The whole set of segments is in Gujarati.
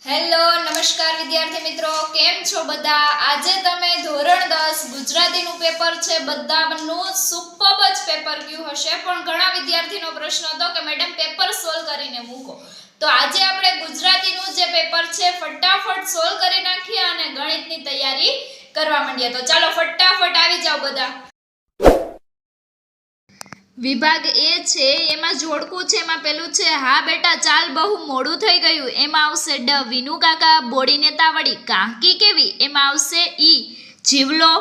હેલો નમસ્કાર વિદ્યાર્થી મિત્રો, કેમ છો બધા? આજે તમે ધોરણ 10 ગુજરાતીનું પેપર છે, બધાનું સુપર્બ જ પેપર ગયું હશે, પણ ઘણા વિદ્યાર્થીનો પ્રશ્ન હતો કે મેડમ પેપર સોલ્વ કરીને મૂકો. તો આજે આપણે ગુજરાતીનું જે પેપર છે ફટાફટ સોલ્વ કરી નાખીએ અને ગણિતની તૈયારી કરવા માંડીએ. તો ચાલો ફટાફટ આવી જાઓ બધા. વિભાગ એ છે, એમાં જોડકું છે. એમાં પેલું છે હા બેટા ચાલ બહુ મોડું થઈ ગયું, એમાં આવશે ડ વિનુ કાકા બોડીને તાવડી કાંકી કેવી, એમાં આવશે ઈ જીવલો.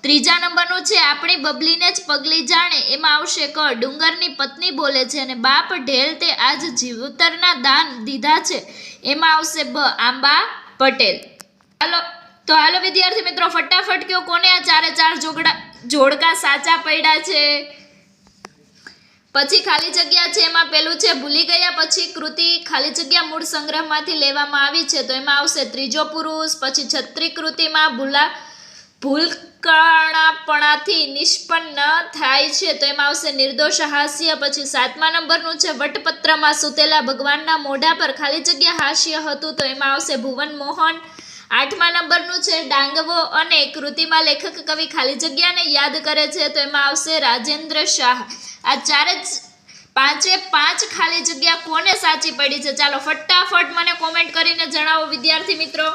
ત્રીજા નંબરનું છે આપણી બબલીને જ પગલી જાણે, એમાં આવશે ક ડુંગરની પત્ની બોલે છે અને બાપ ઢેલ તે આજ જીવતરના દાન દીધા છે, એમાં આવશે બ આંબા પટેલ. હાલો વિદ્યાર્થી મિત્રો ફટાફટ કયો કોને આ ચારે ચાર જોડકા સાચા પડ્યા છે. પછી ખાલી જગ્યા છે, એમાં પેલું છે ભૂલી ગયા પછી કૃતિ ખાલી જગ્યા મૂળ સંગ્રહમાંથી લેવામાં આવી છે, તો એમાં આવશે ત્રીજો પુરુષ. પછી છત્રી કૃતિમાં ભૂલકાણાપણાથી નિષ્પન્ન થાય છે, તો એમાં આવશે નિર્દોષ હાસ્ય. પછી 7મા નંબરનું છે વટપત્રમાં સૂતેલા ભગવાનના મોઢા પર ખાલી જગ્યા હાસ્ય હતું, તો એમાં આવશે ભુવન મોહન. 8મા નંબરનું છે ડાંગવો અને કૃતિમાં લેખક કવિ ખાલી જગ્યાને યાદ કરે છે, તો એમાં આવશે રાજેન્દ્ર શાહ. આ ચારે પાંચ ખાલી જગ્યા કોને સાચી પડી છે? ચાલો ફટાફટ મને કોમેન્ટ કરીને જણાવો વિદ્યાર્થી મિત્રો.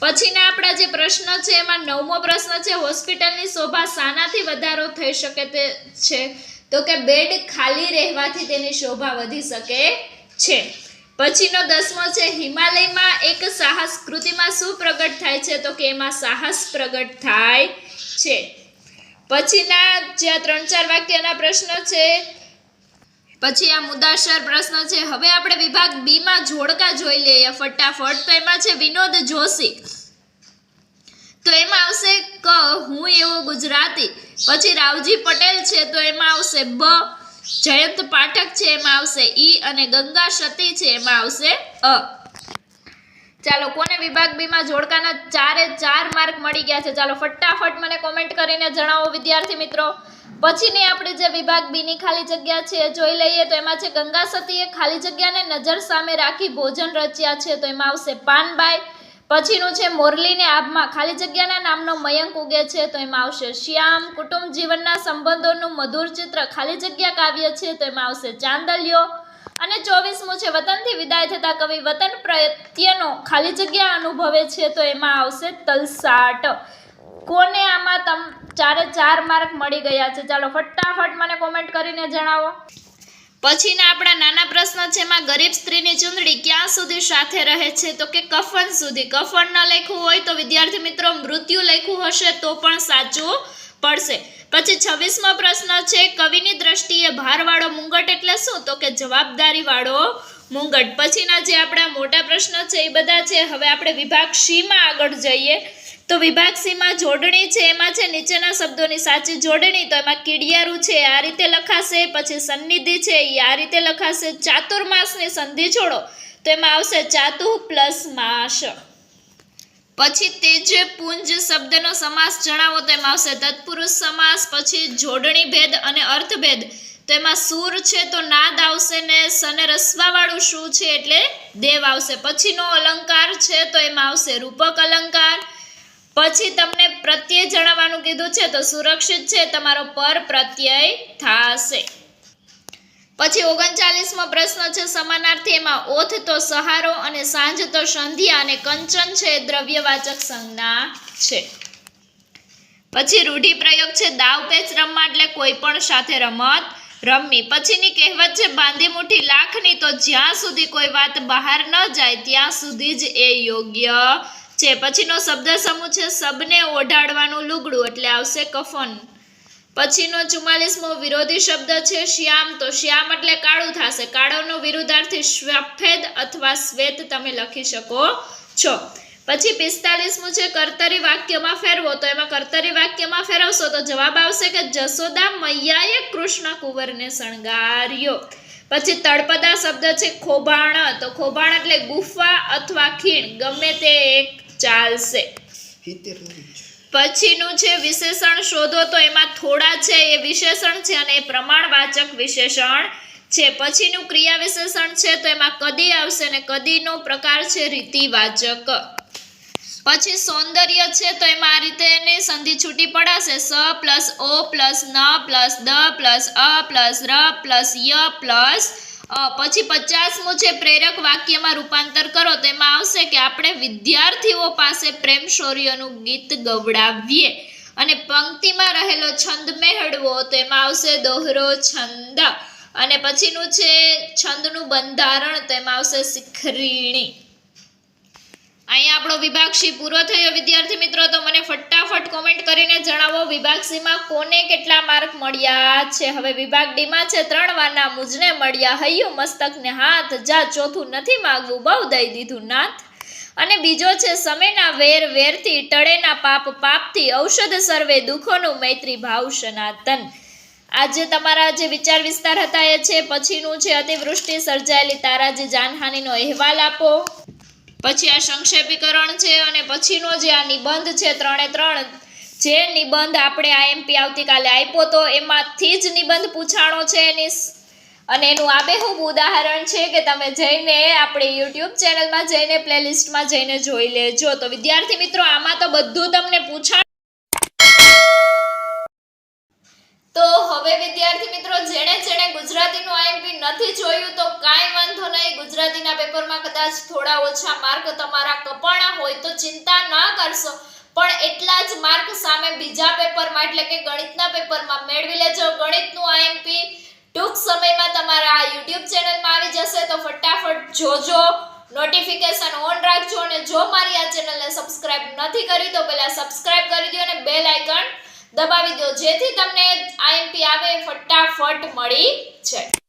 પછીના આપણા જે પ્રશ્ન છે એમાં 9મો પ્રશ્ન છે હોસ્પિટલની શોભા શાનાથી વધારો થઈ શકે તે છે? તો કે બેડ ખાલી રહેવાથી તેની શોભા વધી શકે છે. પછીનો 10મો છે હિમાલયમાં એક સાહસ કૃતિમાં શું પ્રગટ થાય છે? તો કે એમાં સાહસ પ્રગટ થાય છે. પછીના જે 3-4 વાક્યના પ્રશ્ન છે, પછી આ મુદ્દાસર પ્રશ્ન છે. હવે આપણે વિભાગ બી માં જોડકા જોઈ લઈએ ફટાફટ. તો એમાં છે વિનોદ જોશી, તો એમાં આવશે ક હું એવો ગુજરાતી. પછી રાવજી પટેલ છે, તો એમાં આવશે બ. જયંત પાઠક છે, એમાં આવશે ઈ. અને ગંગા સતી છે, એમાં આવશે અ. ચાલો કોને વિભાગ બી માં જોડકાના 4 માર્ક મળી ગયા છે? ચાલો ફટાફટ મને કોમેન્ટ કરીને જણાવો વિદ્યાર્થી મિત્રો. પછીની આપણે જે વિભાગ બી ની ખાલી જગ્યા છે જોઈ લઈએ. તો એમાં છે ગંગા સતીએ ખાલી જગ્યાને નજર સામે રાખી ભોજન રચ્યા છે, તો એમાં આવશે પાનબાઈ. પછીનું છે મોરલીને આભમાં ખાલી જગ્યાના નામનો મયંક ઉગે છે, તો એમાં આવશે શ્યામ. કુટુંબ જીવનના સંબંધોનું મધુર ચિત્ર ખાલી જગ્યા કાવ્ય છે, તો એમાં આવશે ચાંદલિયો. અને 24મું છે વતનથી વિદાય થતા કવિ વતન પ્રત્યેનો ખાલી જગ્યા અનુભવે છે, તો એમાં આવશે તલસાટ. કોને આમાં ચારે 4 માર્ક મળી ગયા છે? ચાલો ફટાફટ મને કોમેન્ટ કરીને જણાવો. પછીના આપણા નાના પ્રશ્ન છે, એમાં ગરીબ સ્ત્રીની ચૂંદડી ક્યાં સુધી સાથે રહે છે? તો કે કફન સુધી. કફન ન લખ્યું હોય તો વિદ્યાર્થી મિત્રો મૃત્યુ લખ્યું હશે તો પણ સાચું પડશે. પછી 26મો પ્રશ્ન છે કવિની દ્રષ્ટિએ ભારવાળો મુંગટ એટલે શું? તો કે જવાબદારી વાળો મુંગટ. પછીના જે આપણા મોટા પ્રશ્ન છે એ બધા છે. હવે આપણે વિભાગ સી માં આગળ જઈએ. તો વિભાગ સી માં જોડણી છે, એમાં છે નીચેના શબ્દોની સાચી જોડણી. તો એમાં કીડિયારું છે આ રીતે લખાશે, પછી સન્નિધિ છે એ આ રીતે લખાશે. ચાતુર્માસની સંધિ છોડો, તો એમાં આવશે ચાતુ પ્લસ માસ. પછી તેજ પુંજ શબ્દનો સમાસ જણાવો, તો એમાં આવશે તત્પુરુષ સમાસ. પછી જોડણી ભેદ અને અર્થભેદ, તો એમાં સૂર છે તો નાદ આવશે ને સને રસવા વાળું શું છે એટલે દેવ આવશે. પછીનો અલંકાર છે તો એમાં આવશે રૂપક અલંકાર. પછી તમને પ્રત્યય જણાવવાનું કીધું છે, તો સુરક્ષિત છે તમારો પર પ્રત્યય થશે. પછી 39મો પ્રશ્ન છે સમાનાર્થી. એમાં ઓથ તો સહારો અને સાંજ તો સંધ્યા અને કંચન છે દ્રવ્યવાચક સંજ્ઞા છે. પછી રૂઢિપ્રયોગ છે દાવ પેચ રમવા એટલે કોઈ પણ સાથે રમત રમવી. પછીની કહેવત છે બાંધી મુઠ્ઠી લાખની, તો જ્યાં સુધી કોઈ વાત બહાર ન જાય ત્યાં સુધી જ એ યોગ્ય છે. પછીનો શબ્દ સમૂહ છે સબને ઓઢાડવાનું લુગડું એટલે આવશે કફન. પછીનો 44મો વિરોધી શબ્દ છે શ્યામ, તો શ્યામ એટલે કાળું થશે. કાળોનો વિરુદ્ધાર્થી સફેદ અથવા શ્વેત તમે લખી શકો છો. પછી 45મું છે કર્તરી વાક્યમાં ફેરવો, તો એમાં કર્તરી વાક્યમાં ફેરવશો તો જવાબ આવશે કે જશોદા મૈયાએ કૃષ્ણ કુંવરને શણગાર્યો. પછી તળપદા શબ્દ છે ખોભાણ, તો ખોભાણ એટલે ગુફા અથવા ખીણ ગમે તે એક ચાલશે. પછીનું છે વિશેષણ શોધો, તો એમાં થોડા છે એ વિશેષણ છે અને એ પ્રમાણવાચક વિશેષણ છે. પછીનું ક્રિયા વિશેષણ છે તો એમાં કદી આવશે અને કદીનો પ્રકાર છે રીતિવાચક. પછી સૌંદર્ય છે તો એમાં આ રીતે એની સંધિ છૂટી પડાશે સ પ્લસ ઓ પ્લસ ન પ્લસ દ પ્લસ અ પ્લસ ર પ્લસ ય પ્લસ પછી 50મું છે પ્રેરક વાક્યમાં રૂપાંતર કરો તો એમાં આવશે કે આપણે વિદ્યાર્થીઓ પાસે પ્રેમ શૌર્યનું ગીત ગવડાવીએ. અને પંક્તિમાં રહેલો છંદ મેળવો તો એમાં આવશે દોહરો છંદ. અને પછીનું છે છંદનું બંધારણ તો એમાં આવશે શિખરીણી. અહીંયા આપણો વિભાગ સી પૂરો થયો વિદ્યાર્થી મિત્રો. તો મને ફટાફટ કોમેન્ટ કરીને જણાવો વિભાગ સી માં કોને કેટલા માર્ક મળ્યા છે. હવે વિભાગ ડી માં છે 3 વારના મુજને મળ્યા હૈયું મસ્તક ને હાથ જા ચોથું નથી માગવું બહુ દઈ દીધું નાથ. અને બીજો છે સમેના વેર વેરથી ટળેના પાપ પાપથી ઔષધ સર્વે દુઃખોનું મૈત્રી ભાવ સનાતન. આજે તમારા જે વિચાર વિસ્તાર હતા એ છે. પછીનું છે અતિવૃષ્ટિ સર્જાયેલી તારાજી જાનહાનિનો અહેવાલ આપો. પછી આ સંક્ષેપીકરણ છે અને પછીનો જે આ નિબંધ છે 3 જે નિબંધ આપણે આઈએમપી આવતીકાલે આપ્યો તો એમાંથી જ નિબંધ પૂછાણો છે એની અને એનું આબેહૂબ ઉદાહરણ છે કે તમે જઈને આપણી યુટ્યુબ ચેનલમાં જઈને પ્લેલિસ્ટમાં જઈને જોઈ લેજો. તો વિદ્યાર્થી મિત્રો આમાં તો બધું તમને પૂછાણ. તો હવે વિદ્યાર્થી મિત્રો જેણે ગુજરાતીનું આઈએમપી નથી જોયું તો કાંઈ વાંધો નહીં. ગુજરાતીના પેપરમાં કદાચ થોડા ઓછા માર્ક તમારા કપાણા હોય તો ચિંતા ના કરશો, પણ એટલા જ માર્ક સામે બીજા પેપરમાં એટલે કે ગણિતના પેપરમાં મેળવી લેજો. ગણિતનું આઈએમપી ટૂંક સમયમાં તમારા યુટ્યુબ ચેનલમાં આવી જશે તો ફટાફટ જોજો, નોટિફિકેશન ઓન રાખજો. અને જો મારી આ ચેનલને સબસ્ક્રાઇબ નથી કરી તો પહેલા સબસ્ક્રાઇબ કરી દો અને બેલ આઇકન દબાવી દો જેથી તમને આઈએમપી આવે ફટાફટ મળી જાય.